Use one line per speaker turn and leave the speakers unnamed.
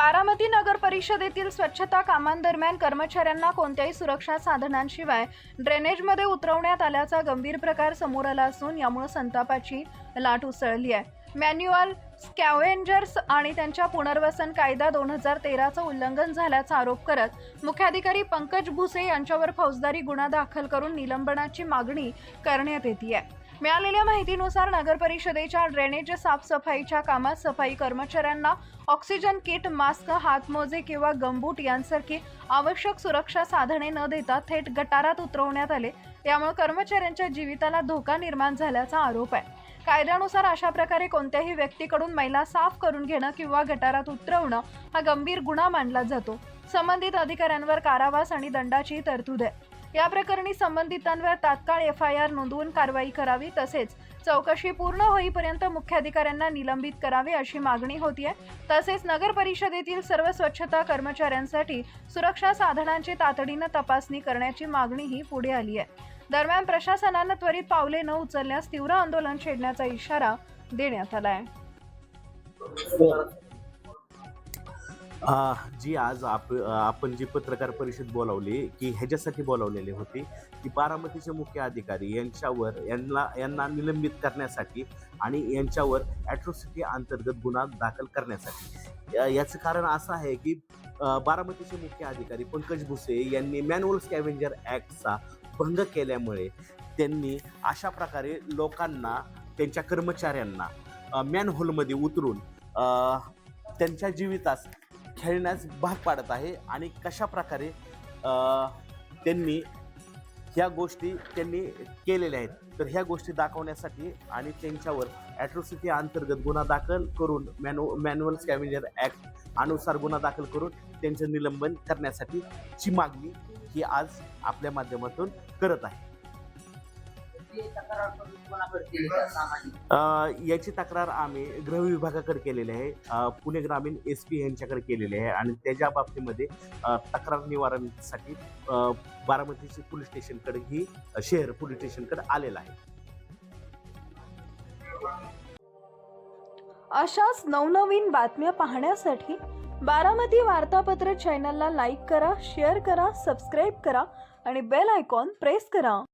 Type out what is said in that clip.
बारामती नगर परिषदेतील स्वच्छता कामांदरम्यान कर्मचाऱ्यांना कोणत्याही सुरक्षा साधनांशिवाय ड्रेनेजमध्ये उतरवण्यात आल्याचा गंभीर प्रकार समोर आला असून यामुळे संतापाची लाट उसळली आहे। मॅन्युअल स्कॅव्हेंजर्स आणि त्यांच्या पुनर्वसन कायदा 2013चं उल्लंघन झाल्याचा आरोप करत मुख्याधिकारी पंकज भुसे यांच्यावर फौजदारी गुन्हा दाखल करून निलंबनाची मागणी करण्यात येते आहे। मिळालेल्या माहितीनुसार नगर परिषदेच्या ड्रेनेज साफसफाईच्या कामात सफाई कर्मचाऱ्यांना ऑक्सिजन किट, मास्क, हातमोजे किंवा गमबूट यांसारखी आवश्यक सुरक्षा साधने न देता थेट गटारात उतरवण्यात आले। यामुळे कर्मचाऱ्यांच्या जीविताला धोका निर्माण झाल्याचा आरोप आहे। कायद्यानुसार अशा प्रकारे कोणत्याही व्यक्तीकडून मैला साफ करून घेणं किंवा गटारात उतरवणं हा गंभीर गुन्हा मानला जातो। संबंधित अधिकाऱ्यांवर कारावास आणि दंडाची तरतूद आहे। या प्रकरणी संबंधितांवर तात्काळ FIR नोंदवून कारवाई करावी, तसेच चौकशी पूर्ण होईपर्यंत मुख्याधिकाऱ्यांना निलंबित करावे अशी मागणी होतीये। तसेच नगर परिषदेतील सर्व स्वच्छता कर्मचाऱ्यांसाठी सुरक्षा साधनांची तातडीने तपासणी करण्याची मागणीही पुढे आली आहे। दरम्यान प्रशासनाने त्वरित पावले न उचलल्यास तीव्र आंदोलन छेडण्याचा इशारा देण्यात आला आहे।
जी आज आपण जी पत्रकार परिषद बोलावली की ह्याच्यासाठी बोलावलेली होती की बारामतीचे मुख्य अधिकारी यांना निलंबित करण्यासाठी आणि यांच्यावर ॲट्रॉसिटी अंतर्गत गुन्हा दाखल करण्यासाठी। याचं कारण असं आहे की बारामतीचे मुख्य अधिकारी पंकज भुसे यांनी मॅन्युअल स्कॅव्हेंजर ॲक्टचा भंग केल्यामुळे त्यांनी अशा प्रकारे लोकांना, त्यांच्या कर्मचाऱ्यांना मॅनहोलमध्ये उतरून त्यांच्या जीवितास खेळण्यास भाग पाडत आहे। आणि कशा प्रकारे त्यांनी ह्या गोष्टी केलेल्या आहेत, तर ह्या गोष्टी दाखवण्यासाठी आणि त्यांच्यावर ॲट्रॉसिटी अंतर्गत गुन्हा दाखल करून मॅन्युअल स्कॅव्हेंजर ॲक्ट अनुसार गुन्हा दाखल करून त्यांचं निलंबन करण्यासाठी ची मागणी ही आज आपल्या माध्यमातून करत आहे। याची तक्रार आम्ही गृह विभागाकडे केलेली आहे, पुणे ग्रामीण SP यांच्याकडे केलेली आहे आणि त्याच्या बाबतीमध्ये तक्रार निवारणासाठी बारामतीची पोलीस स्टेशनकडे ही शहर पोलीस स्टेशनकडे आलेला आहे।
अशाच नवनवीन बातम्या पाहण्यासाठी बारामती वार्तापत्र चॅनलला लाईक करा, शेअर करा, सबस्क्राईब करा आणि बेल आयकॉन प्रेस करा।